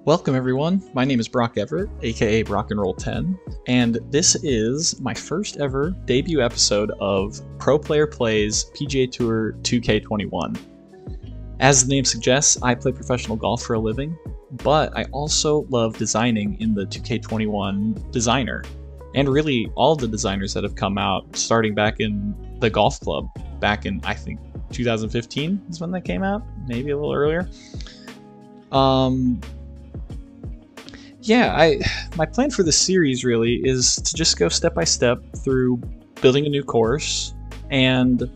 Welcome everyone, my name is Brock Everett, aka Brock and Roll 10, and this is my first ever debut episode of Pro Player Plays PGA Tour 2K21. As the name suggests, I play professional golf for a living, but I also love designing in the 2K21 designer, and really all the designers that have come out starting back in the golf club, back in I think 2015 is when they came out, maybe a little earlier. Yeah, my plan for this series really is to just go step by step through building a new course and,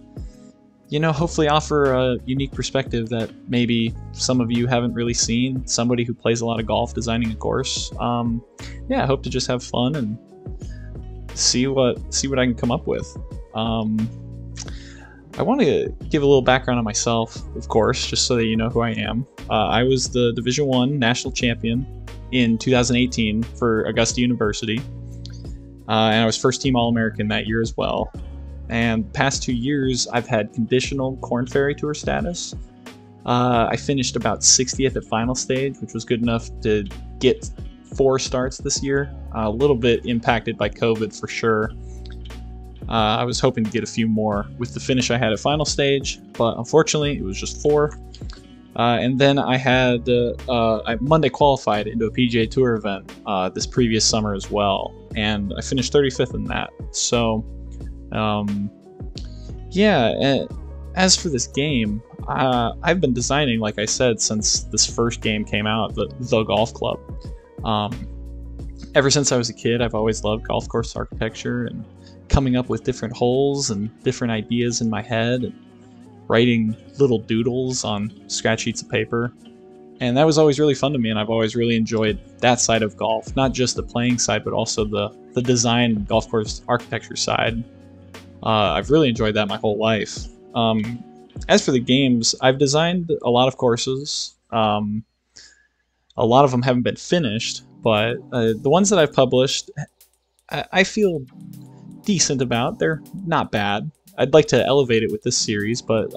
you know, hopefully offer a unique perspective that maybe some of you haven't really seen, somebody who plays a lot of golf designing a course. Yeah, I hope to just have fun and see what I can come up with. I want to give a little background on myself, of course, just so that you know who I am. I was the Division I National Champion in 2018 for Augusta University, and I was first team All-American that year as well. And past 2 years, I've had conditional Korn Ferry Tour status. I finished about 60th at final stage, which was good enough to get 4 starts this year. A little bit impacted by COVID for sure. I was hoping to get a few more with the finish I had at final stage, but unfortunately it was just 4. And then I had I Monday qualified into a PGA Tour event this previous summer as well, and I finished 35th in that. So, yeah. As for this game, I've been designing, like I said, since this first game came out, the Golf Club. Ever since I was a kid, I've always loved golf course architecture and coming up with different holes and different ideas in my head, and writing little doodles on scratch sheets of paper. And that was always really fun to me, and I've always really enjoyed that side of golf, not just the playing side, but also the design golf course architecture side. I've really enjoyed that my whole life. As for the games, I've designed a lot of courses. A lot of them haven't been finished, but the ones that I've published, I feel decent about. They're not bad. I'd like to elevate it with this series, but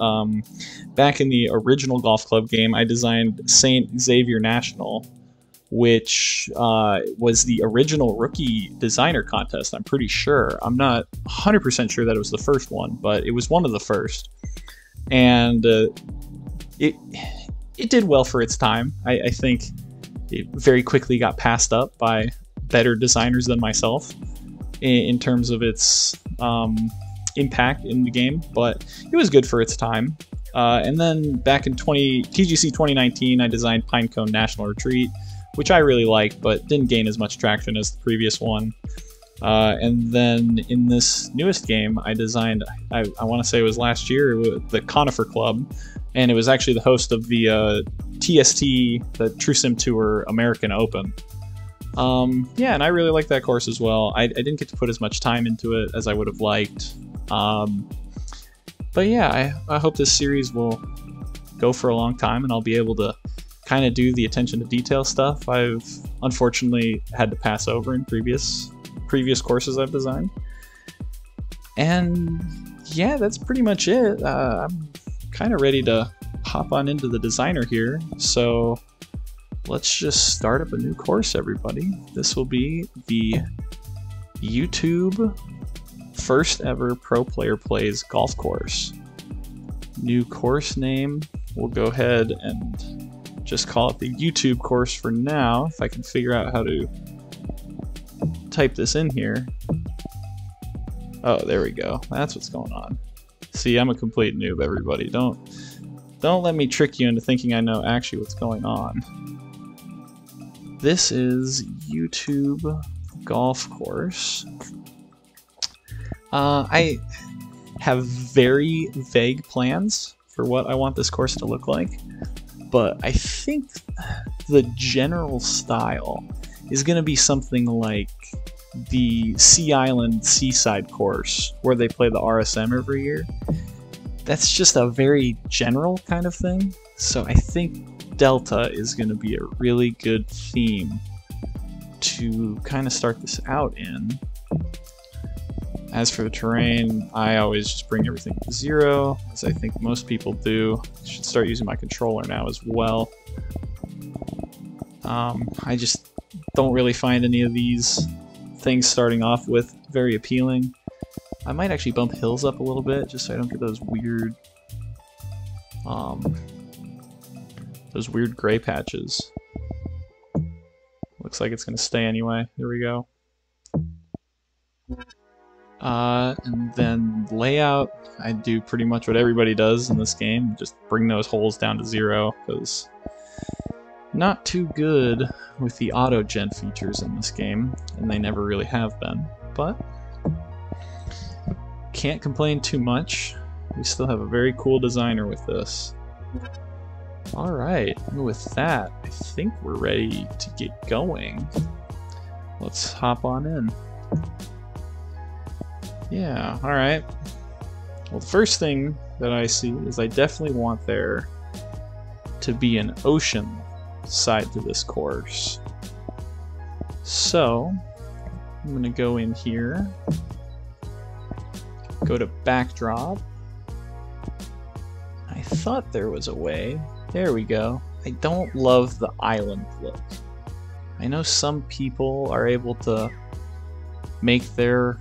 back in the original golf club game, I designed St. Xavier National, which was the original rookie designer contest, I'm pretty sure. I'm not 100% sure that it was the first one, but it was one of the first. And it did well for its time. I think it very quickly got passed up by better designers than myself in terms of its impact in the game, but it was good for its time. And then back in TGC 2019, I designed Pinecone National Retreat, which I really liked, but didn't gain as much traction as the previous one. And then in this newest game, I designed, I want to say it was last year, the Conifer Club, and it was actually the host of the TST, the True Sim Tour American Open. Yeah, and I really liked that course as well. I didn't get to put as much time into it as I would have liked. But yeah, I hope this series will go for a long time, and I'll be able to kind of do the attention to detail stuff I've unfortunately had to pass over in previous courses I've designed. And yeah, that's pretty much it. I'm kind of ready to hop on into the designer here, so let's just start up a new course, everybody. This will be the YouTube first ever Pro Player Plays golf course. New course name, we'll go ahead and just call it the YouTube course for now, if I can figure out how to type this in here. Oh, there we go. That's what's going on. See, I'm a complete noob, everybody. Don't let me trick you into thinking I know actually what's going on. This is YouTube golf course. I have very vague plans for what I want this course to look like, but I think the general style is going to be something like the Sea Island Seaside course where they play the RSM every year. That's just a very general kind of thing, so I think Delta is going to be a really good theme to kind of start this out in. As for the terrain, I always just bring everything to 0, as I think most people do. I should start using my controller now as well. I just don't really find any of these things starting off with very appealing. I might actually bump hills up a little bit just so I don't get those weird gray patches. Looks like it's gonna stay anyway. There we go. And then layout, I do pretty much what everybody does in this game. Just bring those holes down to 0, because not too good with the auto-gen features in this game, and they never really have been. But can't complain too much. We still have a very cool designer with this. Alright, with that, I think we're ready to get going. Let's hop on in. Yeah, alright. Well, the first thing that I see is I definitely want there to be an ocean side to this course. So, I'm going to go in here, go to backdrop. I thought there was a way. There we go. I don't love the island look. I know some people are able to make their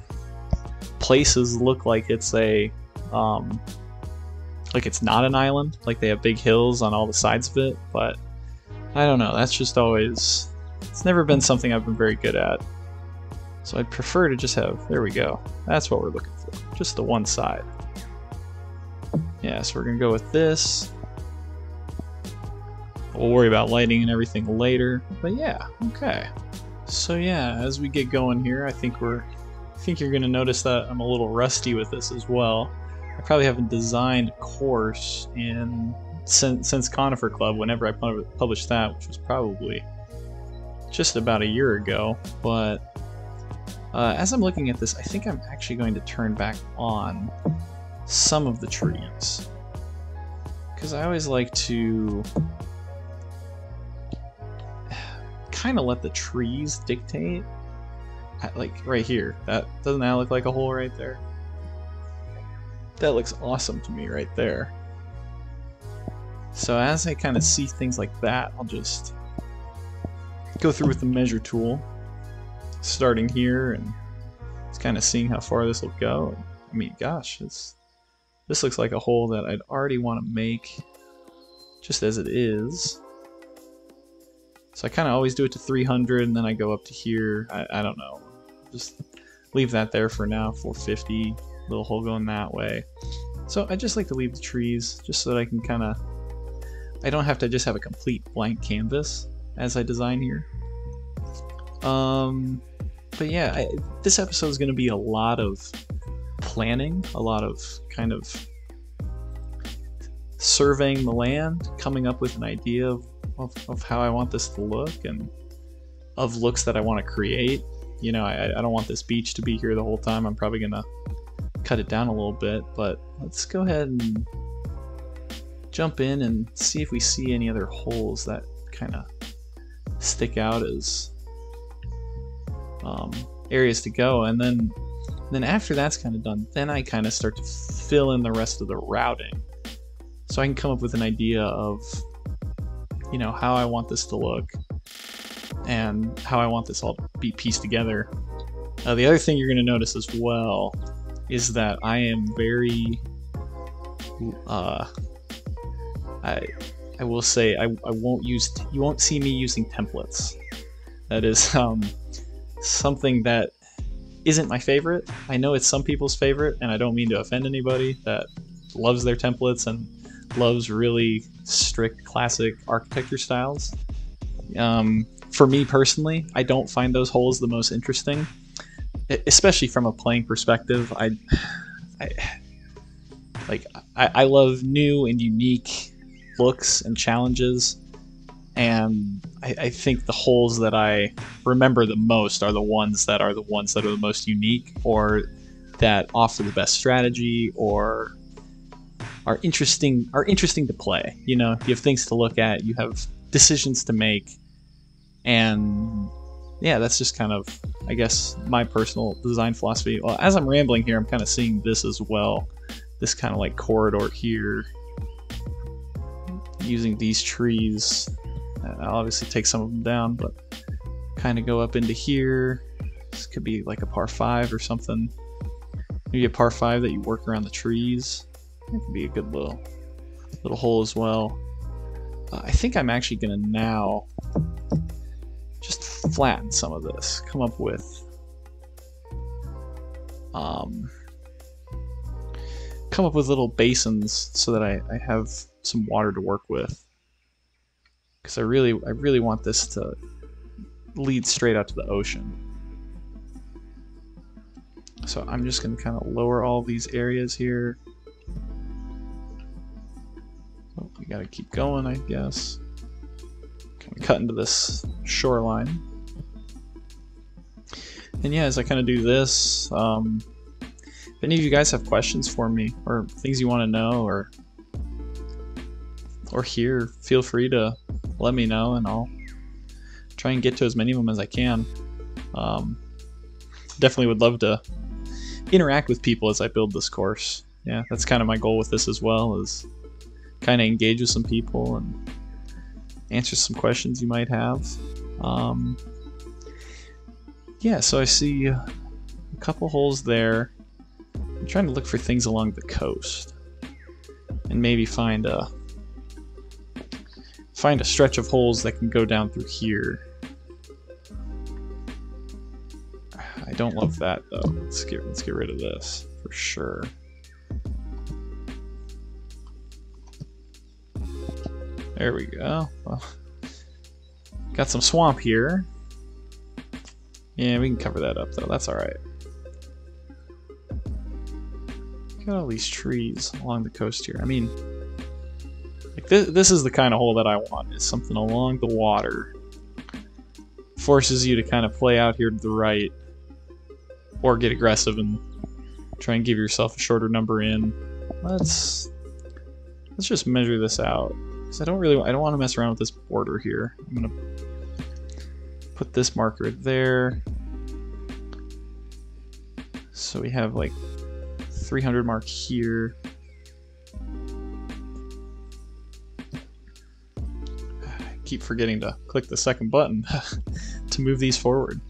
places look like it's a like it's not an island, like they have big hills on all the sides of it, but I don't know, that's just always, it's never been something I've been very good at. So I'd prefer to just have, there we go, that's what we're looking for, just the one side. Yeah, so we're gonna go with this. We'll worry about lighting and everything later, but yeah, okay. So yeah, as we get going here, I think you're gonna notice that I'm a little rusty with this as well. I probably haven't designed a course since Conifer Club, whenever I published that, which was probably just about a year ago. But as I'm looking at this, I think I'm actually going to turn back on some of the trees, because I always like to kind of let the trees dictate. Like right here, doesn't that look like a hole right there? That looks awesome to me right there. So as I kind of see things like that, I'll just go through with the measure tool, starting here and just kind of seeing how far this will go. I mean, gosh, this looks like a hole that I'd already want to make just as it is. So I kind of always do it to 300 and then I go up to here. I don't know. Just leave that there for now, 450, little hole going that way. So I just like to leave the trees just so that I can kind of, I don't have to just have a complete blank canvas as I design here. But yeah, this episode is going to be a lot of planning, a lot of kind of surveying the land, coming up with an idea of how I want this to look and of looks that I want to create. You know, I don't want this beach to be here the whole time. I'm probably gonna cut it down a little bit, but let's go ahead and jump in and see if we see any other holes that kind of stick out as areas to go. And then after that's kind of done, then I kind of start to fill in the rest of the routing, so I can come up with an idea of, you know, how I want this to look and how I want this all to be pieced together. The other thing you're going to notice as well is that I am very I will say I won't use, you won't see me using templates. That is something that isn't my favorite. I know it's some people's favorite, and I don't mean to offend anybody that loves their templates and loves really strict classic architecture styles. For me personally, I don't find those holes the most interesting, especially from a playing perspective. I love new and unique looks and challenges, and I think the holes that I remember the most are the ones that are the most unique, or that offer the best strategy, or are interesting to play. You know, you have things to look at, you have decisions to make, and yeah, that's just kind of, I guess, my personal design philosophy. Well, as I'm rambling here, I'm kind of seeing this as well, this kind of like corridor here, using these trees I'll obviously take some of them down, but kind of go up into here. This could be like a par 5 or something. Maybe a par 5 that you work around the trees. That could be a good little hole as well. I think I'm actually gonna now just flatten some of this. Come up with little basins so that I have some water to work with. Because I really want this to lead straight out to the ocean. So I'm just going to kind of lower all these areas here. Oh, we got to keep going, I guess. Kind of cut into this shoreline. And yeah, as I kind of do this, if any of you guys have questions for me or things you want to know or hear, feel free to let me know, and I'll try and get to as many of them as I can. Definitely would love to interact with people as I build this course. Yeah, that's kind of my goal with this as well, is kind of engage with some people and answer some questions you might have. Yeah, so I see a couple holes there. I'm trying to look for things along the coast and maybe find a stretch of holes that can go down through here. I don't love that though. Let's get rid of this for sure. There we go. Well, got some swamp here. Yeah, we can cover that up though. That's all right. Got all these trees along the coast here. I mean, like this is the kind of hole that I want. Is something along the water. Forces you to kind of play out here to the right, or get aggressive and try and give yourself a shorter number in. Let's just measure this out, because I don't want to mess around with this border here. I'm gonna put this marker there, so we have like 300 mark here. I keep forgetting to click the second button to move these forward.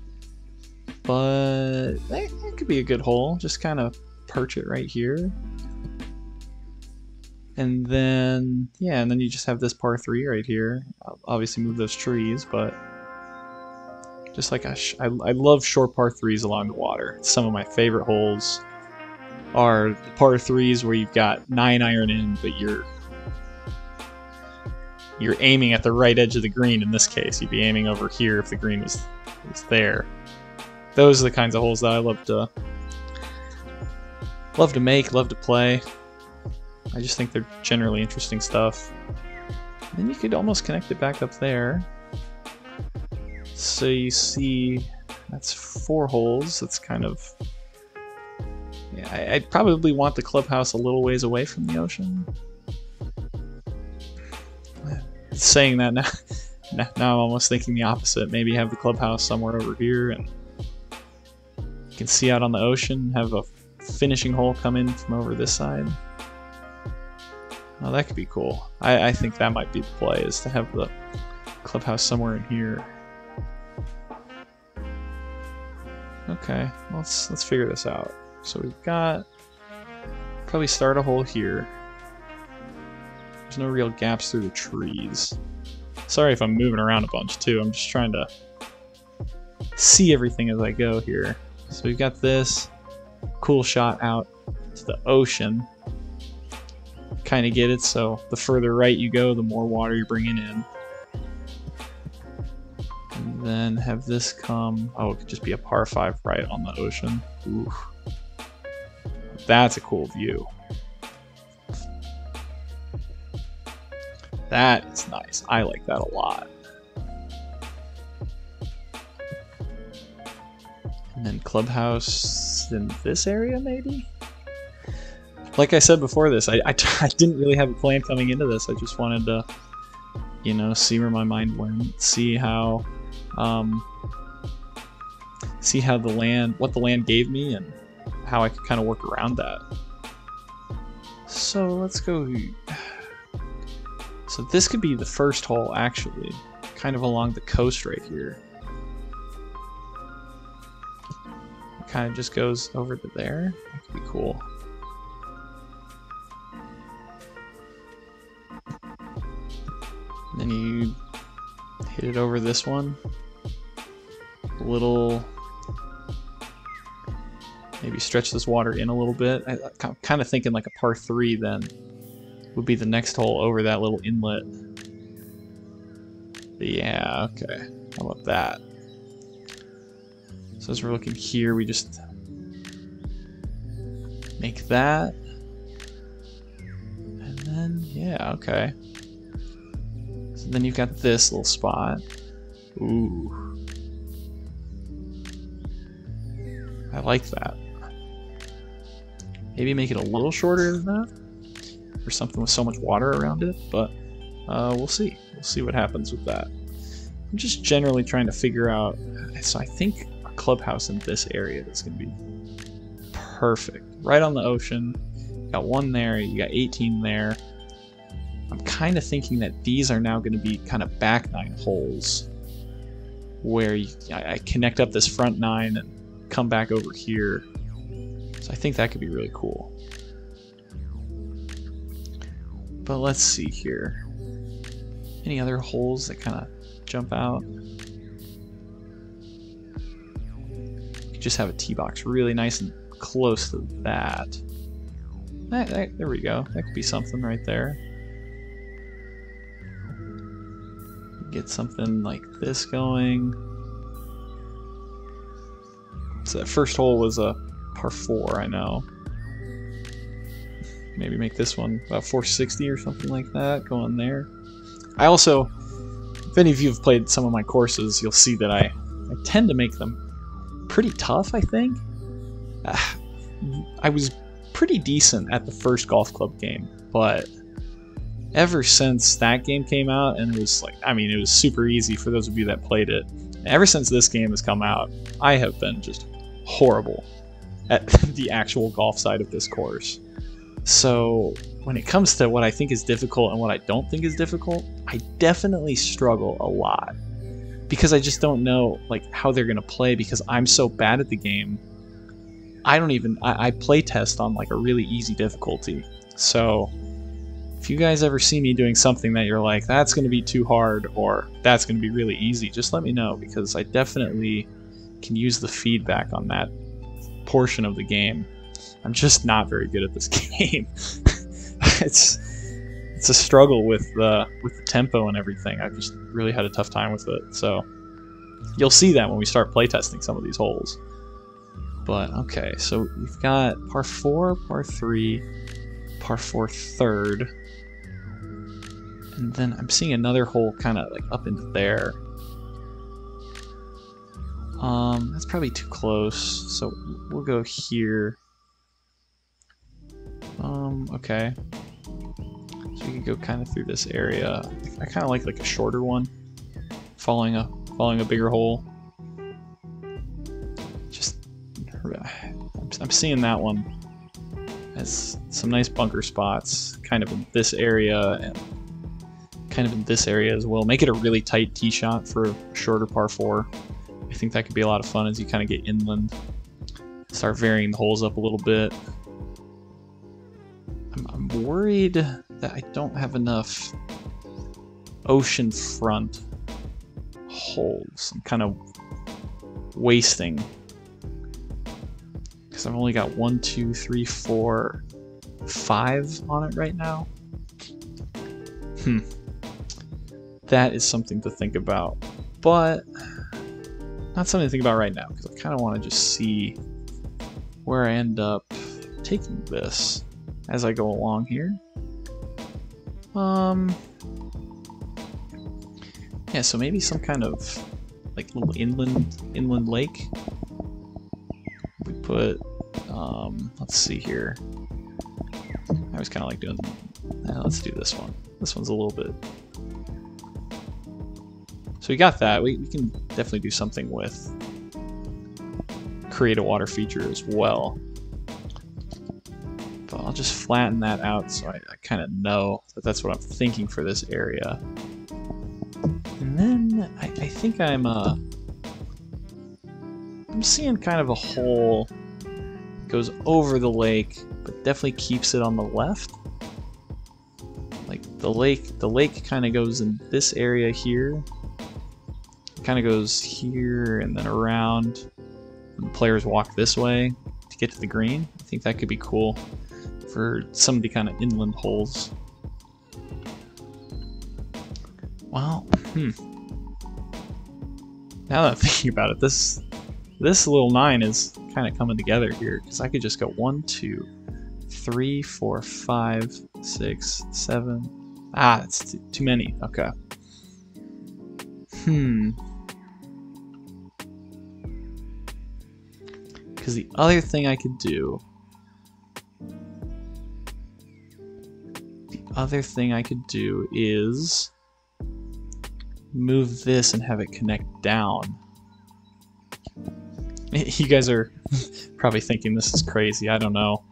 But that could be a good hole. Just kind of perch it right here. And then, yeah, and then you just have this par 3 right here. I'll obviously move those trees, but just like I love short par 3s along the water. Some of my favorite holes are the par 3s where you've got 9-iron in, but you're aiming at the right edge of the green. In this case, you'd be aiming over here if the green was there. Those are the kinds of holes that I love to make, love to play. I just think they're generally interesting stuff. And then you could almost connect it back up there. So you see, that's 4 holes. That's kind of... Yeah, I'd probably want the clubhouse a little ways away from the ocean. Saying that now I'm almost thinking the opposite. Maybe have the clubhouse somewhere over here, and you can see out on the ocean, have a finishing hole come in from over this side. Oh, that could be cool. I think that might be the play, is to have the clubhouse somewhere in here. Okay, let's figure this out. So we've got, probably start a hole here. There's no real gaps through the trees. Sorry if I'm moving around a bunch too. I'm just trying to see everything as I go here. So we've got this cool shot out to the ocean. Kind of get it, so the further right you go, the more water you're bringing in. And then have this come, oh, it could just be a par 5 right on the ocean. Ooh. That's a cool view. That is nice. I like that a lot. And then clubhouse in this area, maybe? Like I said before this, I didn't really have a plan coming into this. I just wanted to, you know, see where my mind went, see how what the land gave me, and how I could kind of work around that. So let's go. So this could be the first hole, actually. kind of along the coast right here. It kind of just goes over to there. That could be cool. And then you hit it over this one. A little... Maybe stretch this water in a little bit. I'm kind of thinking like a par 3 then would be the next hole over that little inlet. But yeah, okay. How about that? So as we're looking here, we just make that. And then, yeah, okay. So then you've got this little spot. Ooh. I like that. Maybe make it a little shorter than that for something with so much water around it, but we'll see. We'll see what happens with that. I'm just generally trying to figure out, so I think a clubhouse in this area is going to be perfect. Right on the ocean. You got one there, you got 18 there. I'm kind of thinking that these are now going to be kind of back 9 holes where I connect up this front 9 and come back over here. So I think that could be really cool. But let's see here. Any other holes that kind of jump out? You could just have a tee box really nice and close to that. There we go. That could be something right there. Get something like this going. So that first hole was a par 4, I know. Maybe make this one about 460 or something like that, go on there. I also, if any of you have played some of my courses, you'll see that I tend to make them pretty tough, I think. I was pretty decent at the first golf club game, but ever since that game came out, and it was like, I mean, it was super easy for those of you that played it. Ever since this game has come out, I have been just horrible at the actual golf side of this course. So when it comes to what I think is difficult and what I don't think is difficult, I definitely struggle a lot because I just don't know like how they're gonna play because I'm so bad at the game. I play test on like a really easy difficulty. So if you guys ever see me doing something that you're like, that's gonna be too hard or that's gonna be really easy, just let me know because I definitely can use the feedback on that portion of the game. I'm just not very good at this game. It's a struggle with the tempo and everything. I've just really had a tough time with it. So you'll see that when we start playtesting some of these holes. But okay, so we've got par 4, par 3, par 4 third, and then I'm seeing another hole kind of like up into there. That's probably too close, so we'll go here. Okay. So we can go kind of through this area. I kind of like a shorter one, following a bigger hole. Just, I'm seeing that one as some nice bunker spots, kind of in this area and kind of in this area as well. Make it a really tight tee shot for a shorter par 4. I think that could be a lot of fun as you kind of get inland. Start varying the holes up a little bit. I'm worried that I don't have enough ocean front holes. I'm kind of wasting because I've only got 1, 2, 3, 4, 5 on it right now. That is something to think about, but not something to think about right now because I kind of want to just see where I end up taking this as I go along here. Yeah, so maybe some kind of like little inland lake. We put let's see here. I always kind of like doing let's do this one. This one's a little bit. So we got that. We can definitely do something with create a water feature as well. But I'll just flatten that out so I kind of know that that's what I'm thinking for this area. And then then I think I'm seeing kind of a hole that goes over the lake, but definitely keeps it on the left. Like the lake kind of goes in this area here. Kind of goes here and then around. And the players walk this way to get to the green. I think that could be cool for some of the kind of inland holes. Well, now that I'm thinking about it, this little 9 is kind of coming together here, because I could just go 1, 2, 3, 4, 5, 6, 7. Ah, that's too many. Okay. Because the other thing I could do, is move this and have it connect down. You guys are probably thinking this is crazy. I don't know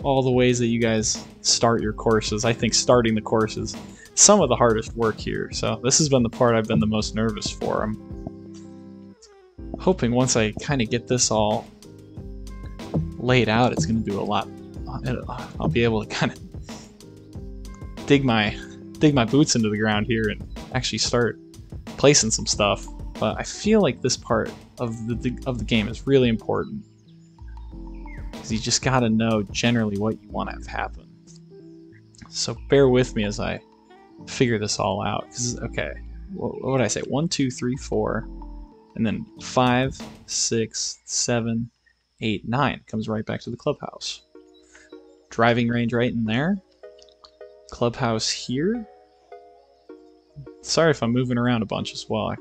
all the ways that you guys start your courses. I think starting the course is some of the hardest work here. So this has been the part I've been the most nervous for. I'm hoping once I kind of get this all laid out, it's going to do a lot. I'll be able to kind of dig my boots into the ground here and actually start placing some stuff. But I feel like this part of the game is really important, because you just got to know generally what you want to have happen. So bear with me as I figure this all out. Cause, okay, what would I say? 1, 2, 3, 4, and then 5, 6, 7, 8, 9 comes right back to the clubhouse. Driving range right in there. Clubhouse here. Sorry if I'm moving around a bunch as well. I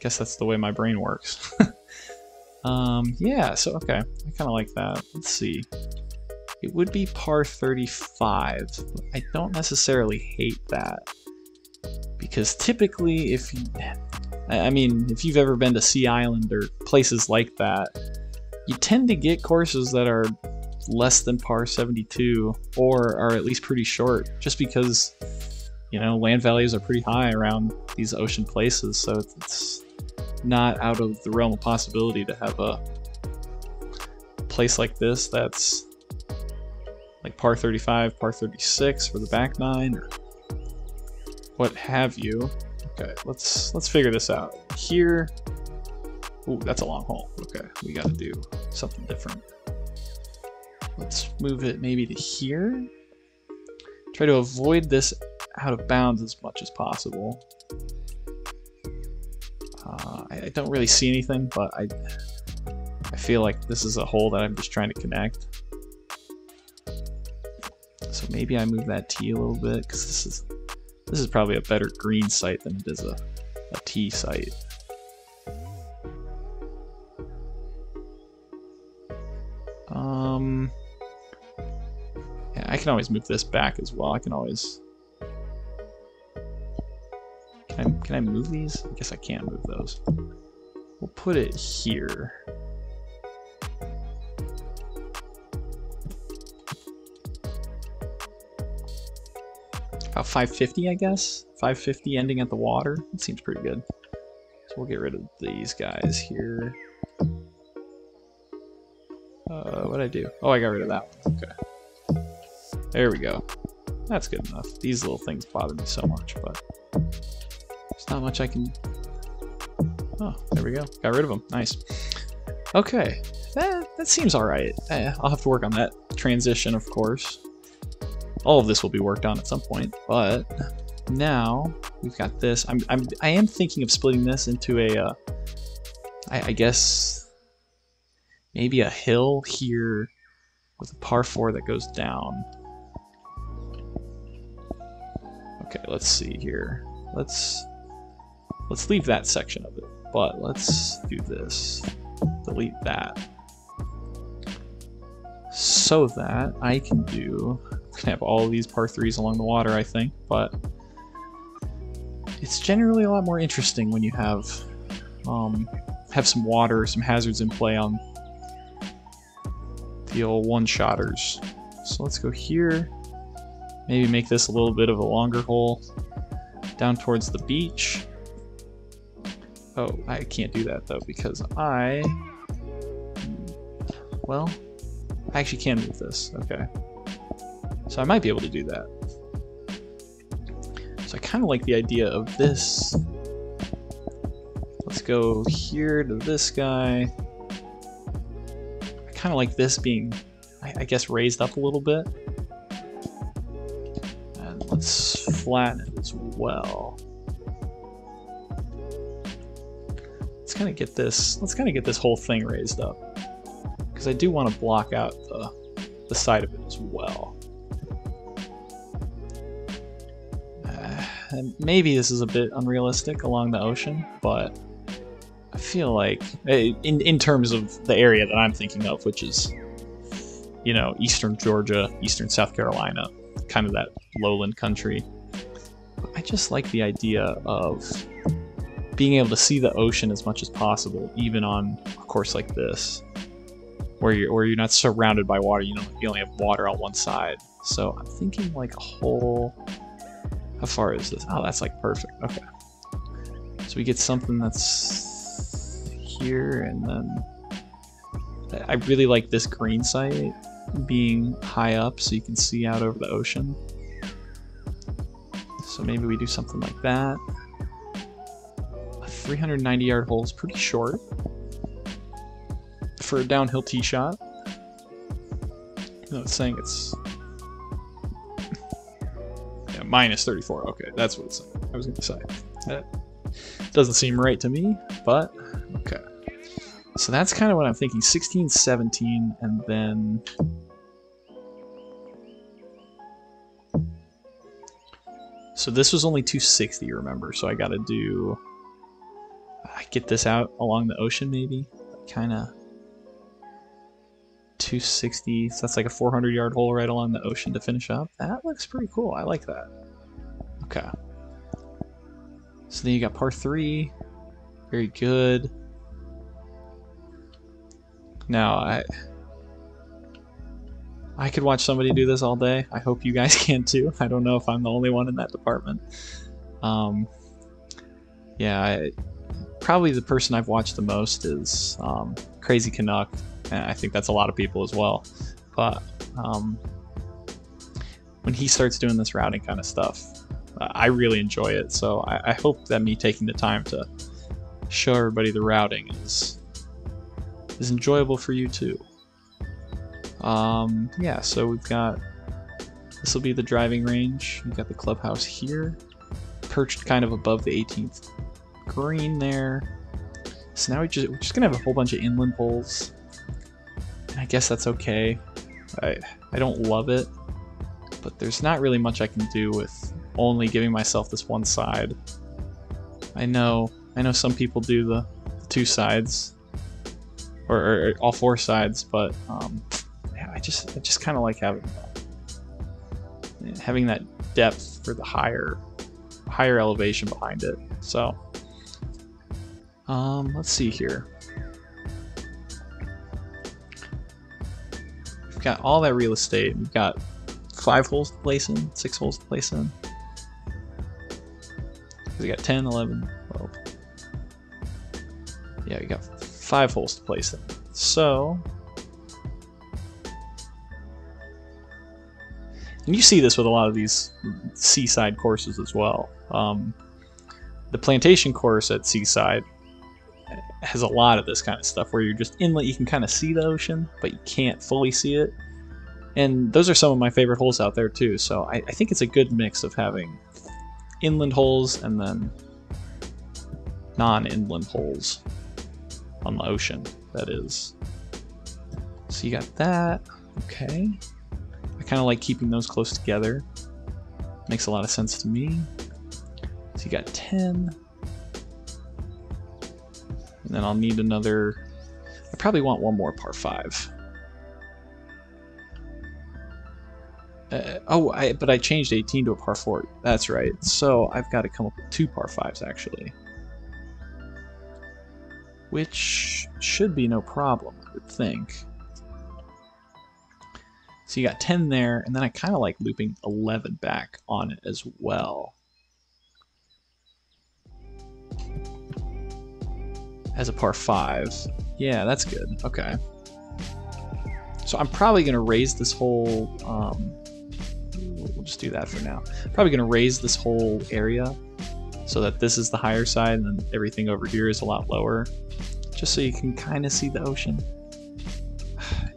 guess that's the way my brain works. Yeah, so okay, I kind of like that. Let's see. It would be par 35, but I don't necessarily hate that, because typically if you've ever been to Sea Island or places like that, you tend to get courses that are less than par 72 or are at least pretty short, just because, you know, land values are pretty high around these ocean places, so it's not out of the realm of possibility to have a place like this that's like par 35, par 36 for the back 9, or what have you. Okay, let's figure this out. Here, ooh, that's a long hole. Okay, we gotta do something different. Let's move it maybe to here. Try to avoid this out of bounds as much as possible. I don't really see anything, but I feel like this is a hole that I'm just trying to connect. So maybe I move that tee a little bit, because this is probably a better green site than it is a tee site. Yeah, I can always move this back as well. I can always. Can I move these? I guess I can't move those. We'll put it here. About 550, I guess. 550 ending at the water. It seems pretty good. So we'll get rid of these guys here. What'd I do? Oh, I got rid of that one. Okay. There we go. That's good enough. These little things bother me so much, but there's not much I can... Oh, there we go. Got rid of them. Nice. Okay. That seems alright. I'll have to work on that transition, of course. All of this will be worked on at some point, but now we've got this. I am thinking of splitting this into a, I guess, maybe a hill here with a par 4 that goes down. Okay, let's see here. Let's leave that section of it, but let's do this. Delete that. So that I can do... I'm gonna have all of these par 3s along the water, I think, but it's generally a lot more interesting when you have some water, some hazards in play on the old one-shotters. So let's go here, maybe make this a little bit of a longer hole down towards the beach. Oh, I can't do that though because well, I actually can move this. Okay. So I might be able to do that. So I kind of like the idea of this. Let's go here to this guy. I kind of like this being, I guess, raised up a little bit. And let's flatten it as well. Let's kind of get this whole thing raised up. Because I do want to block out the side of it as well. And maybe this is a bit unrealistic along the ocean, but I feel like, in terms of the area that I'm thinking of, which is, you know, eastern Georgia, eastern South Carolina, kind of that lowland country, I just like the idea of being able to see the ocean as much as possible, even on a course like this, where you're not surrounded by water. You know, you only have water on one side. So I'm thinking like a whole. How far is this? Oh, that's like perfect. Okay. So we get something that's here, and then I really like this green site being high up so you can see out over the ocean. So maybe we do something like that. A 390-yard hole is pretty short for a downhill tee shot. No, it's saying it's minus 34. Okay, that's what it's saying. I was going to say. That doesn't seem right to me, but okay. So that's kind of what I'm thinking. 16, 17, and then... So this was only 260, remember? So I got to do... I get this out along the ocean, maybe? Kind of... 260, so that's like a 400-yard hole right along the ocean to finish up. That looks pretty cool. I like that. Okay. So then you got par 3. Very good. Now, I could watch somebody do this all day. I hope you guys can too. I don't know if I'm the only one in that department. Yeah, probably the person I've watched the most is Crazy Canuck. And I think that's a lot of people as well. But when he starts doing this routing kind of stuff, I really enjoy it. So I hope that me taking the time to show everybody the routing is enjoyable for you too. Yeah, so we've got, this will be the driving range. We've got the clubhouse here, perched kind of above the 18th green there. So now we're just gonna have a whole bunch of inland holes. And I guess that's okay. I don't love it, but there's not really much I can do with only giving myself this one side. I know some people do the two sides, or all four sides, but yeah, I just kind of like having that depth for the higher elevation behind it. So let's see here. We've got all that real estate. We've got 5 holes to place in, 6 holes to place in. We got 10, 11, 12. Yeah, we got 5 holes to place in. So, and you see this with a lot of these seaside courses as well. The plantation course at Seaside has a lot of this kind of stuff where you're just inlet, you can kind of see the ocean, but you can't fully see it. And those are some of my favorite holes out there too. So I think it's a good mix of having inland holes and then non-inland holes on the ocean, that is. So you got that. Okay. I kind of like keeping those close together. Makes a lot of sense to me. So you got 10. And then I'll need another... I probably want one more par 5. But I changed 18 to a par 4. That's right. So I've got to come up with 2 par 5s, actually. Which should be no problem, I would think. So you got 10 there, and then I kind of like looping 11 back on it as well. as a par 5. Yeah, that's good. Okay. So I'm probably going to raise this whole... we'll just do that for now. Probably going to raise this whole area so that this is the higher side and then everything over here is a lot lower. Just so you can kind of see the ocean.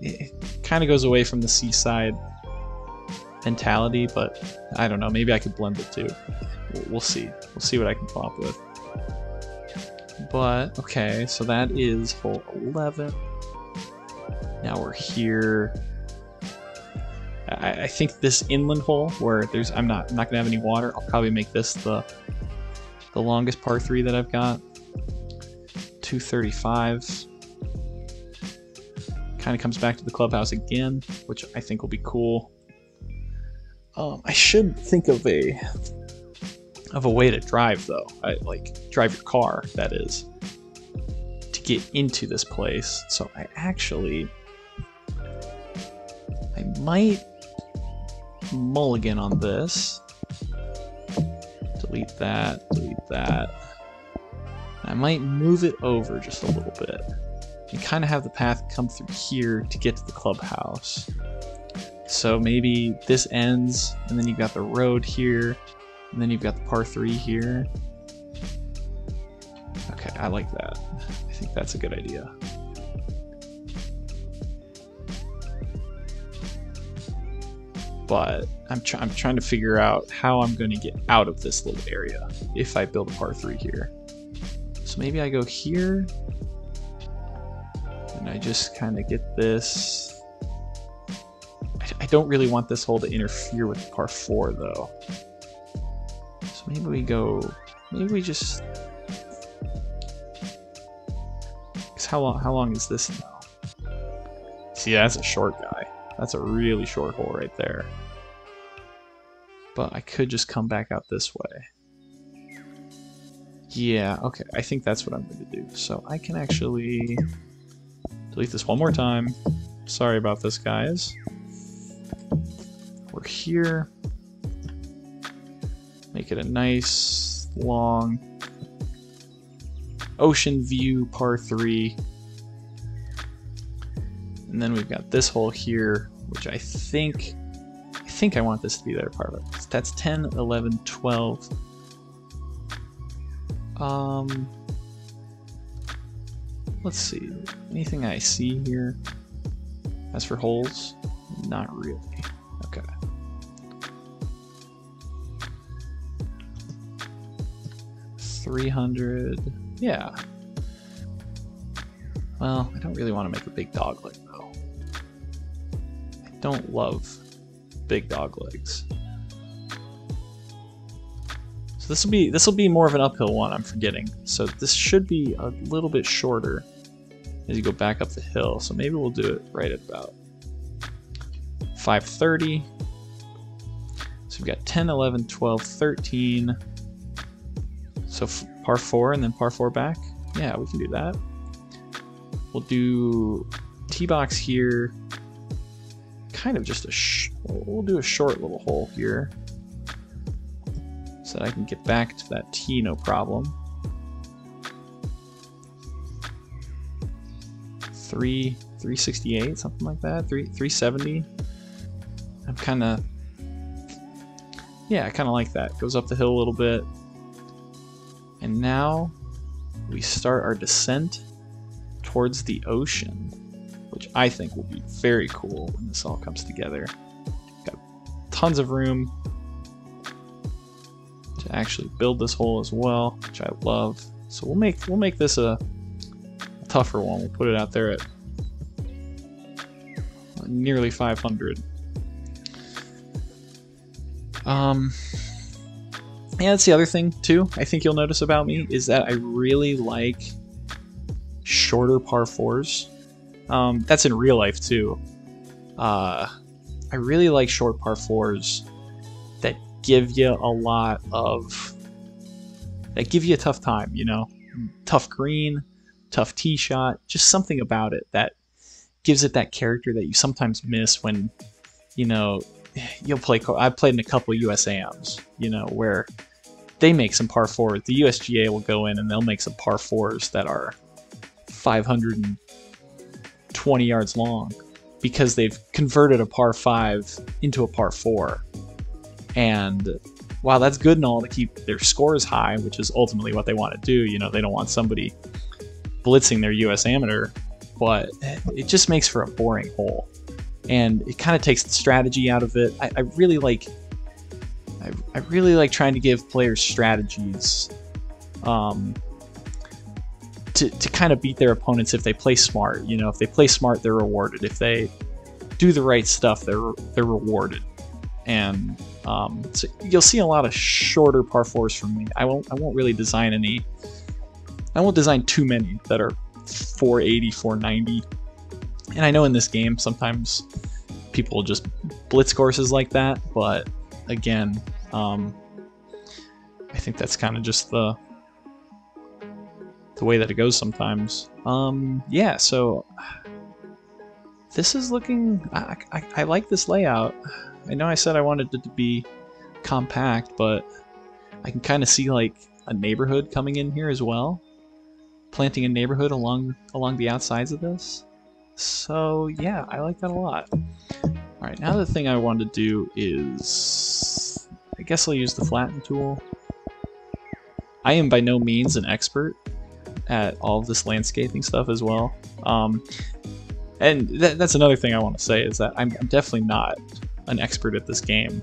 It kind of goes away from the seaside mentality, but I don't know. Maybe I could blend the two. We'll see. We'll see what I can come up with. But, okay, so that is hole 11. Now we're here. I think this inland hole where there's I'm not gonna have any water. I'll probably make this the longest par 3 that I've got. 235. Kind of comes back to the clubhouse again, which I think will be cool. I should think of a way to drive though. Like drive your car, that is, to get into this place. So I might mulligan on this. Delete that, delete that. I might move it over just a little bit. You kind of have the path come through here to get to the clubhouse. So maybe this ends, and then you've got the road here, and then you've got the par 3 here. Okay, I like that. I think that's a good idea. But I'm trying to figure out how I'm going to get out of this little area if I build a par 3 here. So maybe I go here, and I just kind of get this. I don't really want this hole to interfere with the par 4 though. So maybe we just... Because how long is this now? See, that's a short guy. That's a really short hole right there. But I could just come back out this way. Yeah, okay, I think that's what I'm going to do. So I can actually delete this one more time. Sorry about this, guys. We're here. Make it a nice, long ocean view par 3. And then we've got this hole here, which I think I want this to be their par 5. That's 10, 11, 12. Let's see. Anything I see here? As for holes, not really. Okay. $300. Yeah. Well, I don't really want to make a big dog leg though. I don't love big dog legs. So this will be more of an uphill one, I'm forgetting. So this should be a little bit shorter as you go back up the hill. So maybe we'll do it right at about 530. So we've got 10, 11, 12, 13. So par 4 and then par 4 back. Yeah, we can do that. We'll do tee box here. Kind of just we'll do a short little hole here, so that I can get back to that tee no problem. 368, something like that. 370. I'm kind of, yeah, I kind of like that. Goes up the hill a little bit, and now we start our descent towards the ocean, which I think will be very cool when this all comes together. Got tons of room to actually build this hole as well, which I love. So we'll make this a tougher one. We'll put it out there at nearly 500. Yeah, that's the other thing too I think you'll notice about me, is that I really like shorter par 4s. That's in real life too. I really like short par 4s that give you a tough time, you know? Tough green, tough tee shot, just something about it that gives it that character that you sometimes miss when, you know, you'll play. I've played in a couple of USAMs, you know, where they make some par 4s. The USGA will go in and they'll make some par 4s that are 520 yards long because they've converted a par 5 into a par 4. And while that's good and all to keep their scores high, which is ultimately what they want to do, you know, they don't want somebody blitzing their US Amateur, but it just makes for a boring hole. And it kind of takes the strategy out of it. I really like trying to give players strategies to kind of beat their opponents if they play smart. You know, if they play smart, they're rewarded. If they do the right stuff, they're rewarded. And so you'll see a lot of shorter par 4s from me. I won't really design any. I won't design too many that are 480, 490. And I know in this game sometimes people just blitz courses like that, but again, I think that's kind of just the way that it goes sometimes. Yeah, so this is looking. I like this layout. I know I said I wanted it to be compact, but I can kind of see like a neighborhood coming in here as well. Planting a neighborhood along the outsides of this. So yeah, I like that a lot. Alright, now the thing I want to do is, I guess I'll use the Flatten Tool. I am by no means an expert at all of this landscaping stuff as well. And that's another thing I want to say, is that I'm definitely not an expert at this game.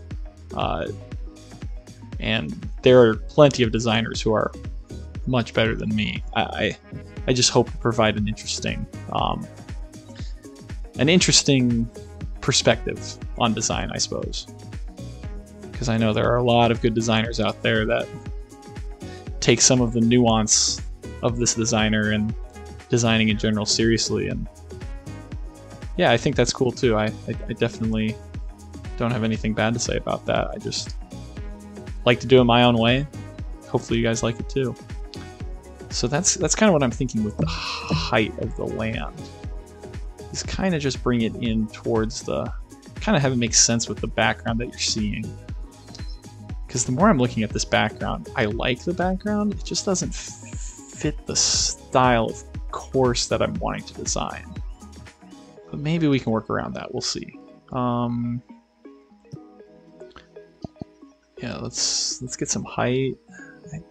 And there are plenty of designers who are much better than me. I just hope to provide an interesting perspective on design, I suppose, because I know there are a lot of good designers out there that take some of the nuance of this designer and designing in general seriously. And yeah, I think that's cool too. I definitely don't have anything bad to say about that. I just like to do it my own way. Hopefully you guys like it too. So that's kind of what I'm thinking with the height of the land. Is kind of just bring it in towards the, kind of have it make sense with the background that you're seeing. Because the more I'm looking at this background, I like the background, it just doesn't fit the style of course that I'm wanting to design. But maybe we can work around that, we'll see. Yeah, let's get some height. I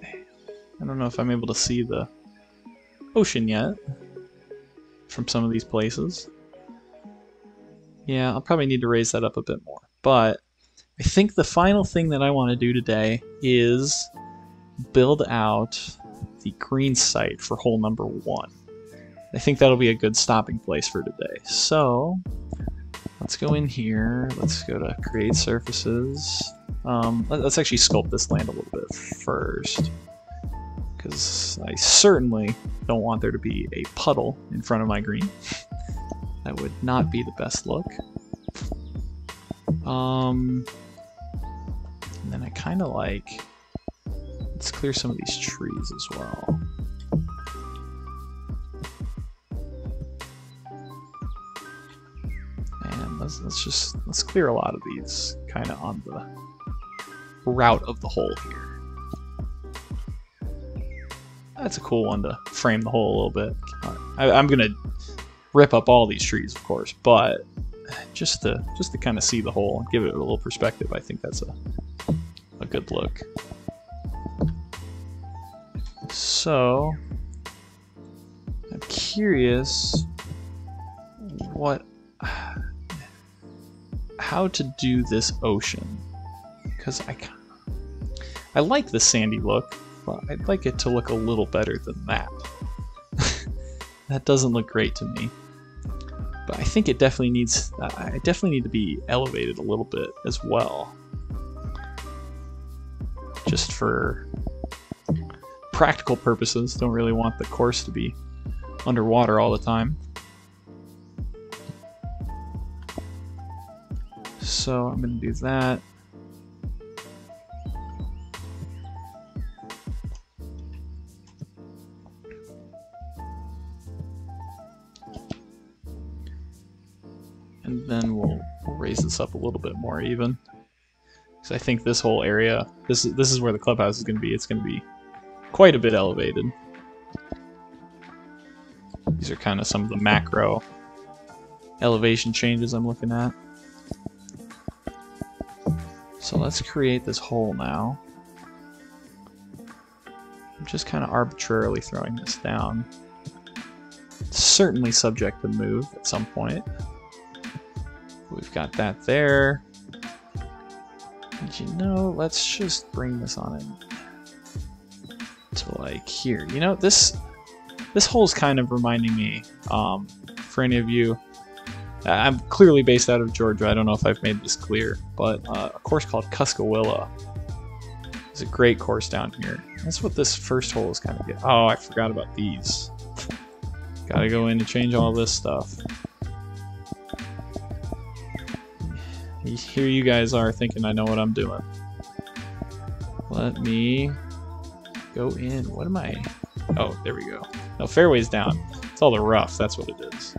don't know if I'm able to see the ocean yet from some of these places. Yeah, I'll probably need to raise that up a bit more. But I think the final thing that I want to do today is build out the green site for hole number 1. I think that'll be a good stopping place for today. So let's go in here. Let's go to create surfaces. Let's actually sculpt this land a little bit first, because I certainly don't want there to be a puddle in front of my green. That would not be the best look. And then I kind of like, let's clear some of these trees as well. And let's clear a lot of these kind of on the route of the hole here. That's a cool one to frame the hole a little bit. I'm gonna rip up all these trees, of course, but just to kind of see the hole and give it a little perspective, I think that's a good look. So I'm curious how to do this ocean, because I like the sandy look, but I'd like it to look a little better than that. That doesn't look great to me. But I think it definitely needs, I definitely need to be elevated a little bit as well. Just for practical purposes, don't really want the course to be underwater all the time. So I'm going to do that. And then we'll raise this up a little bit more even. Because I think this whole area, this is where the clubhouse is going to be. It's going to be quite a bit elevated. These are kind of some of the macro elevation changes I'm looking at. So let's create this hole now. I'm just kind of arbitrarily throwing this down. It's certainly subject to move at some point. We've got that there. And you know, let's just bring this on in to like here. You know, this hole's kind of reminding me, for any of you, I'm clearly based out of Georgia. I don't know if I've made this clear, but a course called Cuskawilla is a great course down here. That's what this first hole is kind of getting. Oh, I forgot about these. Gotta go in and change all this stuff. Here you guys are thinking I know what I'm doing. Let me go in. What am I? Oh, there we go. No, fairway's down. It's all the rough. That's what it is.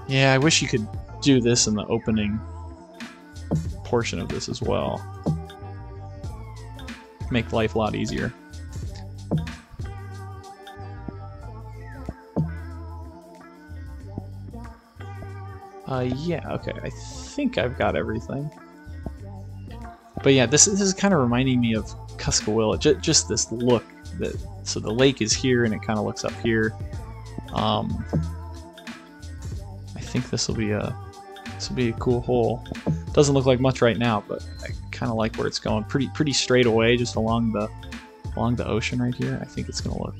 Yeah, I wish you could do this in the opening portion of this as well. Make life a lot easier. Yeah, okay. I think I've got everything. But yeah, this is kind of reminding me of Cuskawilla. Just this look. So the lake is here, and it kind of looks up here. I think this will be a cool hole. Doesn't look like much right now, but I kind of like where it's going. Pretty straight away, just along the ocean right here. I think it's gonna look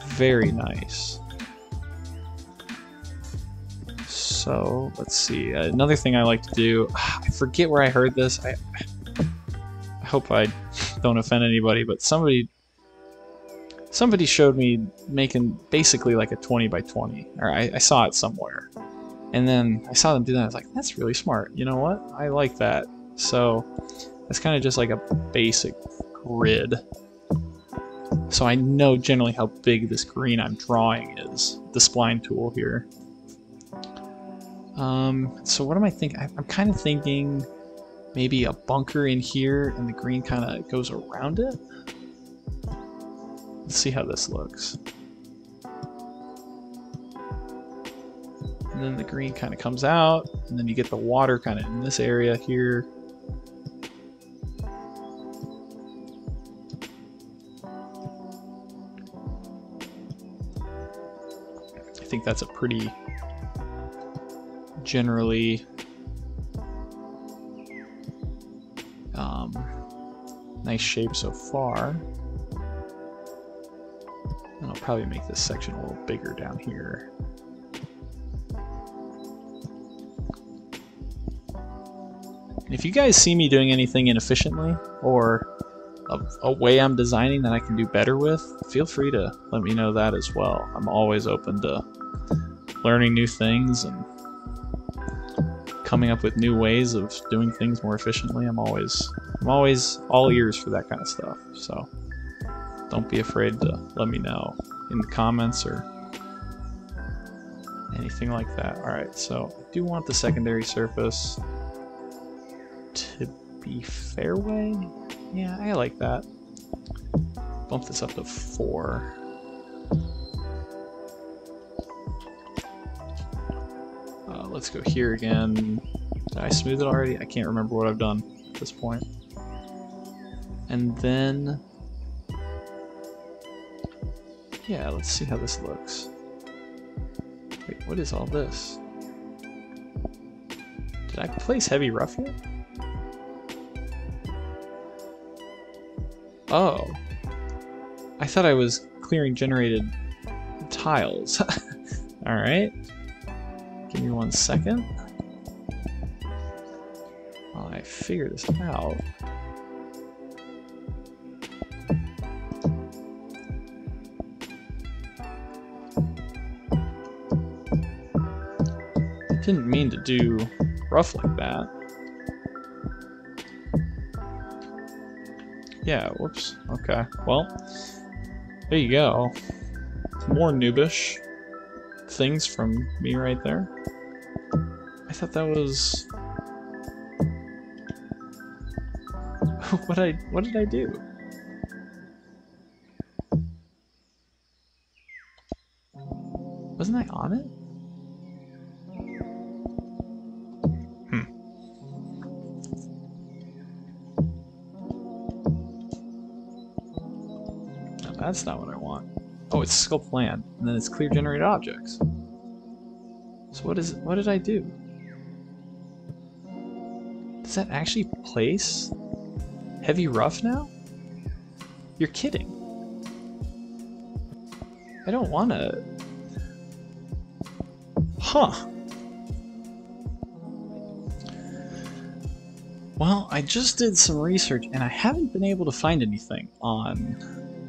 very nice. So let's see. Another thing I like to do. I forget where I heard this. I hope I don't offend anybody, but somebody showed me making basically like a 20 by 20, or I saw it somewhere, and then I saw them do that. I was like, that's really smart. You know what? I like that. So it's kind of just like a basic grid. So I know generally how big this green I'm drawing is. The spline tool here. So what am I thinking? I'm kind of thinking maybe a bunker in here, and the green kind of goes around it. Let's see how this looks. And then the green kind of comes out, and then you get the water kind of in this area here. I think that's a pretty generally nice shape so far. And I'll probably make this section a little bigger down here. And if you guys see me doing anything inefficiently, or a way I'm designing that I can do better with, feel free to let me know that as well. I'm always open to learning new things and coming up with new ways of doing things more efficiently. I'm always all ears for that kind of stuff. So don't be afraid to let me know in the comments or anything like that. Alright, so I do want the secondary surface to be fairway. Yeah, I like that. Bump this up to 4. Let's go here again. Did I smooth it already? I can't remember what I've done at this point. And then, yeah, let's see how this looks. Wait, what is all this? Did I place heavy rough yet? Oh. I thought I was clearing generated tiles. Alright. Give me 1 second while I figure this out. Didn't mean to do rough like that. Yeah, whoops. Okay, well, there you go. More noobish things from me right there. I thought that was... what did I do? Wasn't I on it? No, that's not what I want. Oh, it's sculpt land, and then it's clear generated objects. So what is it? What did I do? Does that actually place heavy rough now? You're kidding. I don't want to. Huh. Well, I just did some research and I haven't been able to find anything on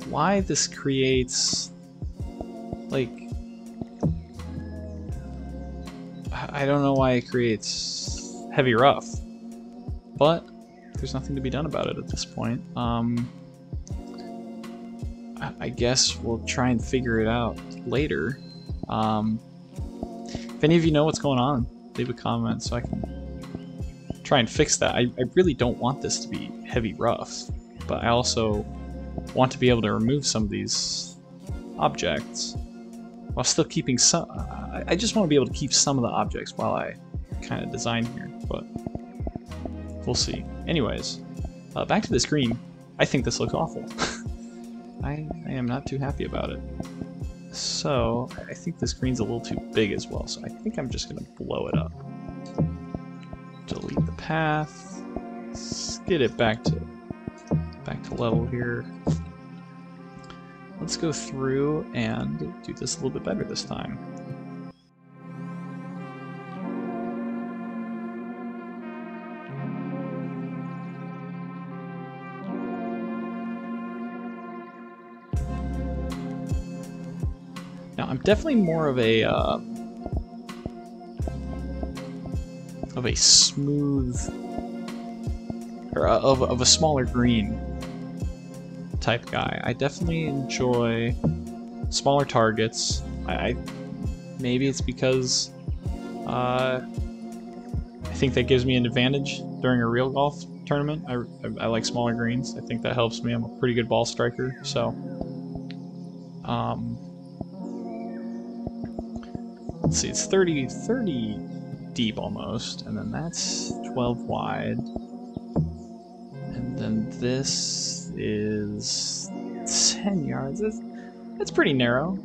why this creates, like, I don't know why it creates heavy rough, but there's nothing to be done about it at this point. I guess we'll try and figure it out later. If any of you know what's going on, leave a comment so I can try and fix that. I really don't want this to be heavy rough, but I also want to be able to remove some of these objects while still keeping some. I just want to be able to keep some of the objects while I kind of design here, but we'll see. Anyways, back to this green. I think this looks awful. I am not too happy about it. So I think this green's a little too big as well, so I think I'm just gonna blow it up. Delete the path. Let's get it back to level here. Let's go through and do this a little bit better this time. Now I'm definitely more of a smooth, or of a smaller green type guy. I definitely enjoy smaller targets. Maybe it's because I think that gives me an advantage during a real golf tournament. I like smaller greens. I think that helps me. I'm a pretty good ball striker, so let's see, it's 30 deep almost, and then that's 12 wide, and then this is 10 yards. That's pretty narrow,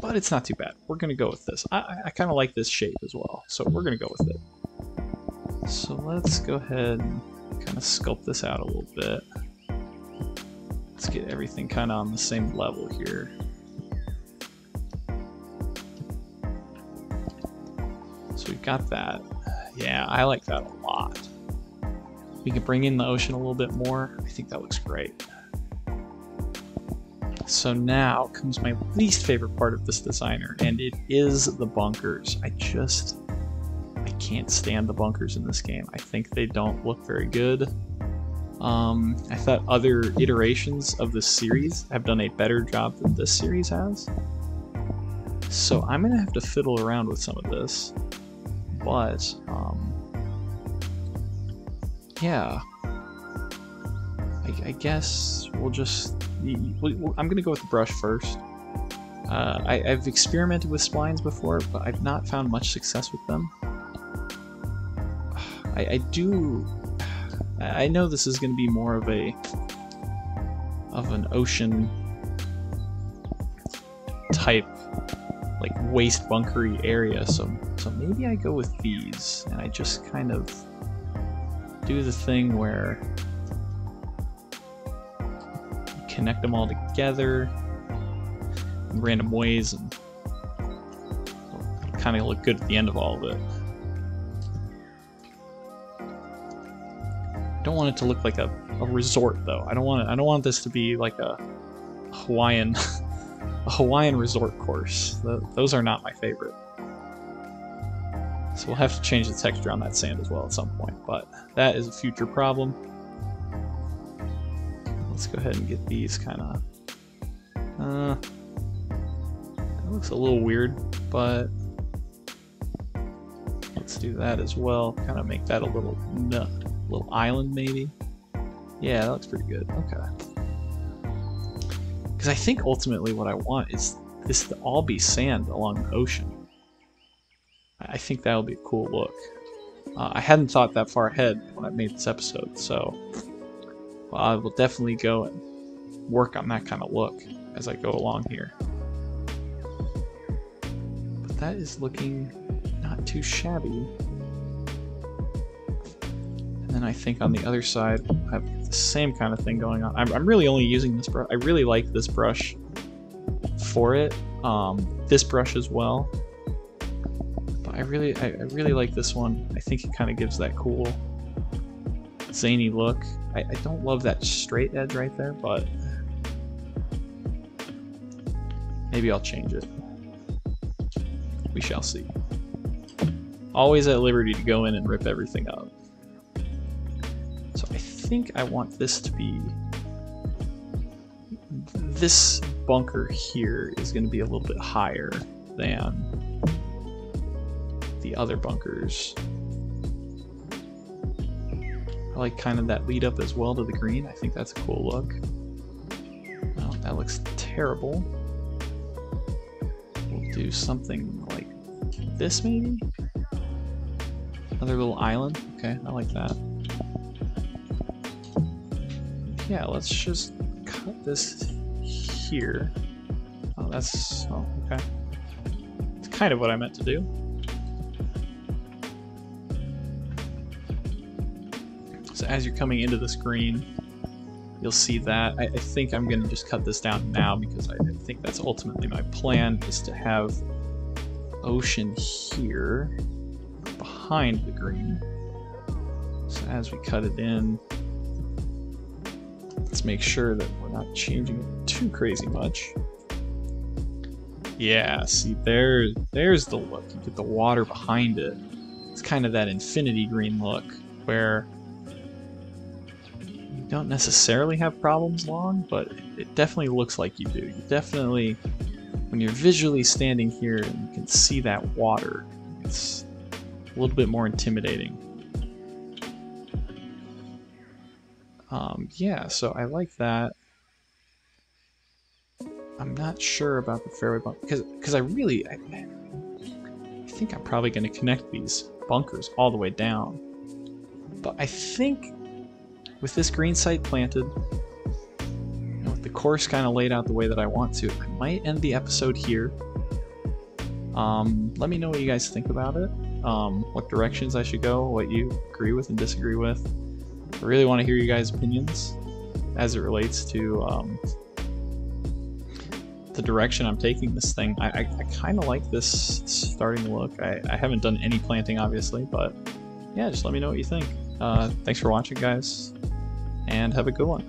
but it's not too bad. We're gonna go with this. I kind of like this shape as well, so we're gonna go with it. So let's go ahead and kind of sculpt this out a little bit. Let's get everything kind of on the same level here. So we've got that. Yeah, I like that a lot. We can bring in the ocean a little bit more. I think that looks great. So now comes my least favorite part of this designer, and it is the bunkers. I can't stand the bunkers in this game. I think they don't look very good. I thought other iterations of this series have done a better job than this series has. So I'm gonna have to fiddle around with some of this. But, yeah, I guess we'll just, I'm going to go with the brush first. I've experimented with splines before, but I've not found much success with them. I know this is going to be more of an ocean type, like waste bunkery area, so maybe I go with these and I just kind of do the thing where you connect them all together in random ways, and it'll kind of look good at the end of all of it. I don't want it to look like a resort though. I don't want this to be like a Hawaiian resort course. Those are not my favorite. So we'll have to change the texture on that sand as well at some point, but that is a future problem. Let's go ahead and get these kind of... that looks a little weird, but let's do that as well. Kind of make that a little island maybe. Yeah, that looks pretty good. Okay. Because I think ultimately what I want is this to all be sand along the ocean. I think that'll be a cool look. I hadn't thought that far ahead when I made this episode, so I will definitely go and work on that kind of look as I go along here. But that is looking not too shabby. And then I think on the other side, I have the same kind of thing going on. I'm really only using this brush. I really like this brush for it. This brush as well. I really like this one. I think it kind of gives that cool, zany look. I don't love that straight edge right there, but maybe I'll change it. We shall see. Always at liberty to go in and rip everything up. So I think I want this to be... This bunker here is going to be a little bit higher than the other bunkers. I like kind of that lead up as well to the green. I think that's a cool look. Oh, that looks terrible. We'll do something like this maybe? Another little island. Okay, I like that. Yeah, let's just cut this here. Oh, that's... oh, okay. It's kind of what I meant to do. So as you're coming into this green, you'll see that. I think I'm going to just cut this down now because I think that's ultimately my plan, is to have ocean here behind the green. So as we cut it in, let's make sure that we're not changing it too crazy much. Yeah, see, there's the look. You get the water behind it. It's kind of that infinity green look where you don't necessarily have problems long, but it definitely looks like you do. You definitely, when you're visually standing here and you can see that water, it's a little bit more intimidating. Yeah, so I like that. I'm not sure about the fairway bunker because I think I'm probably going to connect these bunkers all the way down. But I think with this green site planted, with the course kind of laid out the way that I want to, I might end the episode here. Let me know what you guys think about it, what directions I should go, what you agree with and disagree with. I really want to hear you guys' opinions as it relates to the direction I'm taking this thing. I kind of like this starting look. I haven't done any planting, obviously, but yeah, just let me know what you think. Thanks for watching, guys, and have a good one.